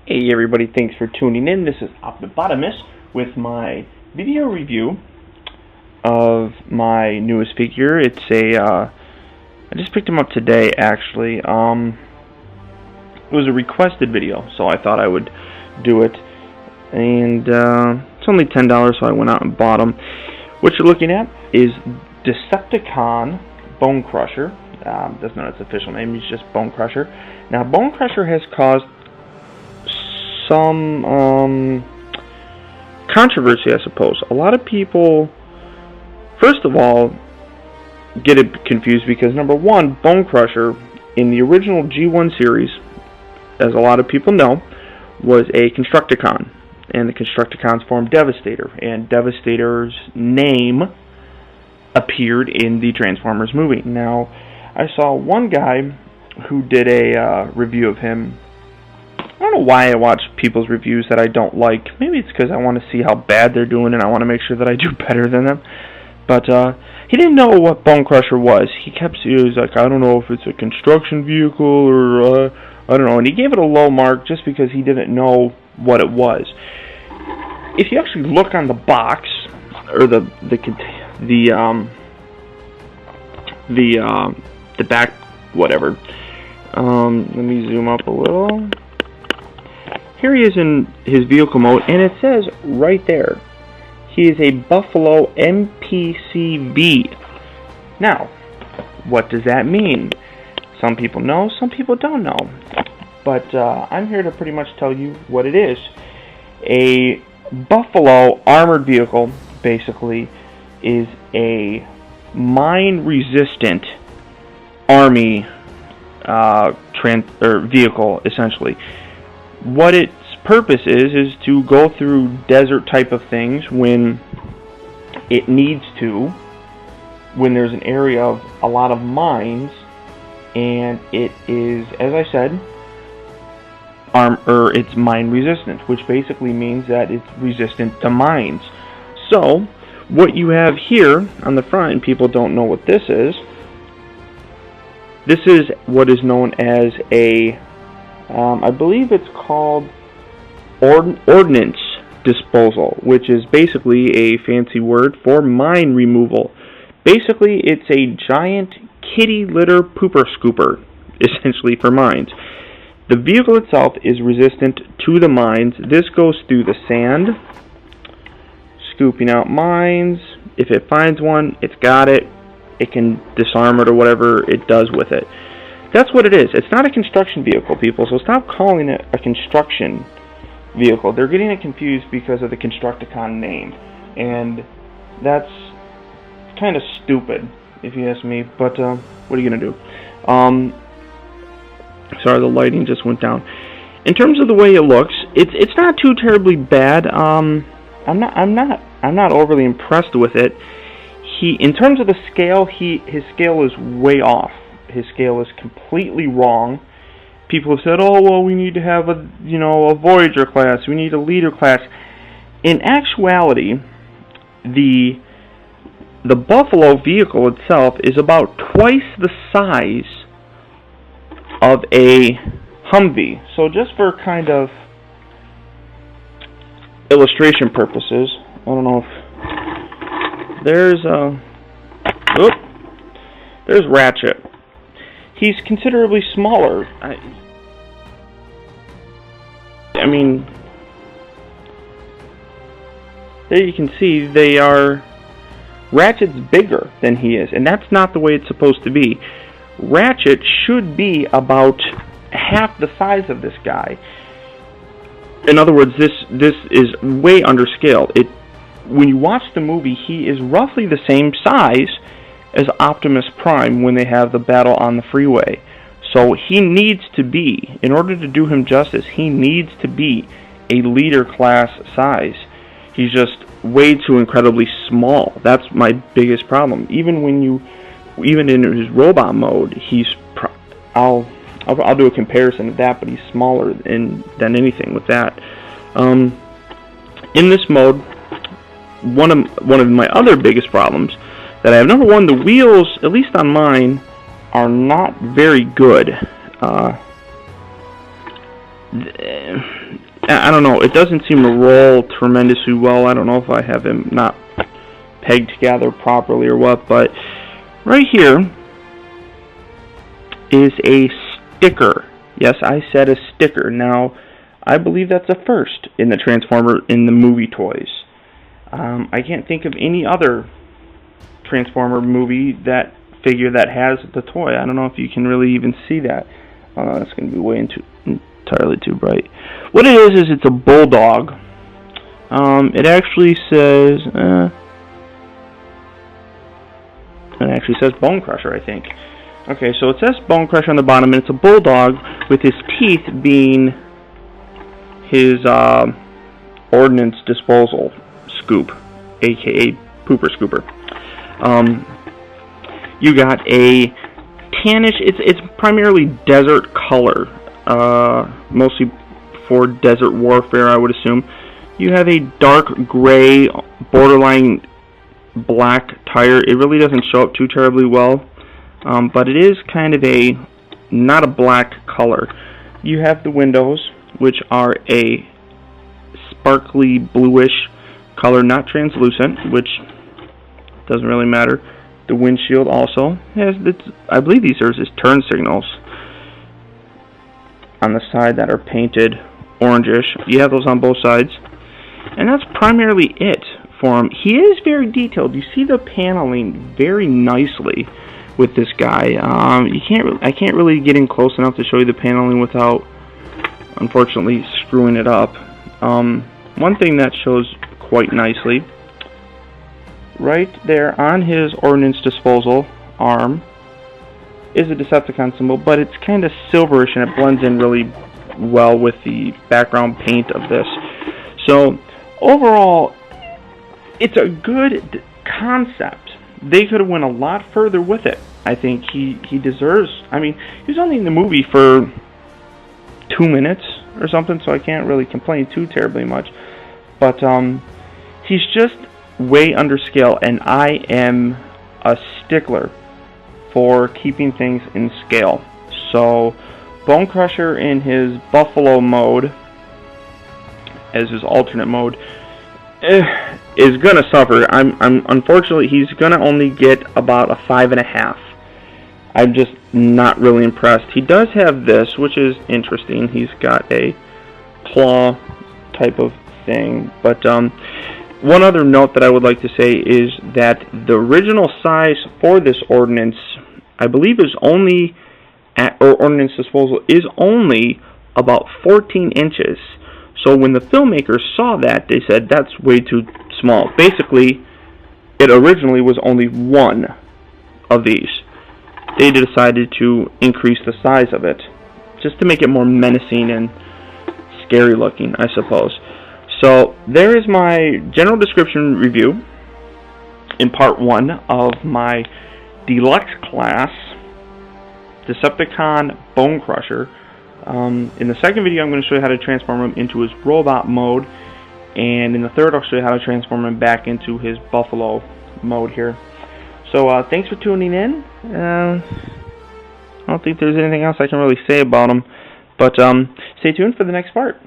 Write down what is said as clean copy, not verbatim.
Hey everybody, thanks for tuning in. This is Optibotamus with my video review of my newest figure. It's I just picked him up today actually. It was a requested video, so I thought I would do it. And it's only $10, so I went out and bought him. What you're looking at is Decepticon Bonecrusher. That's not its official name, he's just Bonecrusher. Now, Bonecrusher has caused some controversy, I suppose. A lot of people, first of all, get it confused because, number one, Bonecrusher in the original G1 series, as a lot of people know, was a Constructicon, and the Constructicons formed Devastator, and Devastator's name appeared in the Transformers movie. Now, I saw one guy who did a review of him. I don't know why I watch people's reviews that I don't like. Maybe it's because I want to see how bad they're doing and I want to make sure that I do better than them. But he didn't know what Bonecrusher was. He was like, I don't know if it's a construction vehicle or I don't know. And he gave it a low mark just because he didn't know what it was. If you actually look on the box or the back, whatever. Let me zoom up a little. Here he is in his vehicle mode, and it says right there, he is a Buffalo MPCV. Now, what does that mean? Some people know, some people don't know. But I'm here to pretty much tell you what it is. A Buffalo armored vehicle, basically, is a mine-resistant army vehicle, essentially. What its purpose is to go through desert type of things when it needs to, when there's an area of a lot of mines, and it is, as I said, it's mine resistant, which basically means that it's resistant to mines. So what you have here on the front, and people don't know what this is what is known as a I believe it's called ordnance disposal, which is basically a fancy word for mine removal. Basically, it's a giant kitty litter pooper scooper, essentially, for mines. The vehicle itself is resistant to the mines. This goes through the sand, scooping out mines. If it finds one, it's got it. It can disarm it or whatever it does with it. That's what it is. It's not a construction vehicle, people, so stop calling it a construction vehicle. They're getting it confused because of the Constructicon name, and that's kind of stupid, if you ask me, but what are you going to do? Sorry, the lighting just went down. In terms of the way it looks, it's not too terribly bad. I'm not overly impressed with it. In terms of the scale, his scale is way off. His scale is completely wrong. People have said, "Oh, well, we need to have a Voyager class. We need a leader class." In actuality, the Buffalo vehicle itself is about twice the size of a Humvee. So, just for kind of illustration purposes, I don't know if there's Ratchet. He's considerably smaller. I mean, there you can see Ratchet's bigger than he is, and that's not the way it's supposed to be. Ratchet should be about half the size of this guy. In other words, this is way under scale. When you watch the movie, he is roughly the same size as Optimus Prime when they have the battle on the freeway. So he needs to be, in order to do him justice, he needs to be a leader class size. He's just way too incredibly small. That's my biggest problem. Even in his robot mode, I'll do a comparison of that, but he's smaller than anything with that. In this mode, one of my other biggest problems that I have, number one, the wheels, at least on mine, are not very good. I don't know. It doesn't seem to roll tremendously well. I don't know if I have him not pegged together properly or what, but right here is a sticker. Yes, I said a sticker. Now, I believe that's a first in the Transformer in the movie toys. I can't think of any other Transformer movie that figure that has the toy. I don't know if you can really even see that. That's going to be way entirely too bright. What it is it's a bulldog. It actually says Bonecrusher, I think. Okay, so it says Bonecrusher on the bottom, and it's a bulldog with his teeth being his ordnance disposal scoop, aka pooper scooper. You got a tannish. It's primarily desert color, mostly for desert warfare, I would assume. You have a dark gray, borderline black tire. It really doesn't show up too terribly well, but it is kind of not a black color. You have the windows, which are a sparkly bluish color, not translucent, which doesn't really matter. The windshield also has, I believe these are his turn signals on the side that are painted orangish. You have those on both sides, and that's primarily it for him. He is very detailed. You see the paneling very nicely with this guy. I can't really get in close enough to show you the paneling without, unfortunately, screwing it up. One thing that shows quite nicely, right there on his ordnance disposal arm, is a Decepticon symbol, but it's kind of silverish and it blends in really well with the background paint of this. So overall, it's a good concept. They could have went a lot further with it. I think he deserves. I mean, he was only in the movie for 2 minutes or something, so I can't really complain too terribly much. But he's just way under scale, and I am a stickler for keeping things in scale. So Bonecrusher in his Buffalo mode, as his alternate mode, is gonna suffer. Unfortunately, he's gonna only get about a 5.5. I'm just not really impressed. He does have this, which is interesting. He's got a claw type of thing. But one other note that I would like to say is that the original size for this ordnance, I believe, is only ordnance disposal is only about 14 inches. So when the filmmakers saw that, they said that's way too small. Basically, it originally was only one of these. They decided to increase the size of it, just to make it more menacing and scary looking, I suppose. So there is my general description review in part 1 of my deluxe class Decepticon Bonecrusher. In the second video, I'm going to show you how to transform him into his robot mode, and in the third, I'll show you how to transform him back into his Buffalo mode here. So thanks for tuning in. I don't think there's anything else I can really say about him, but stay tuned for the next part.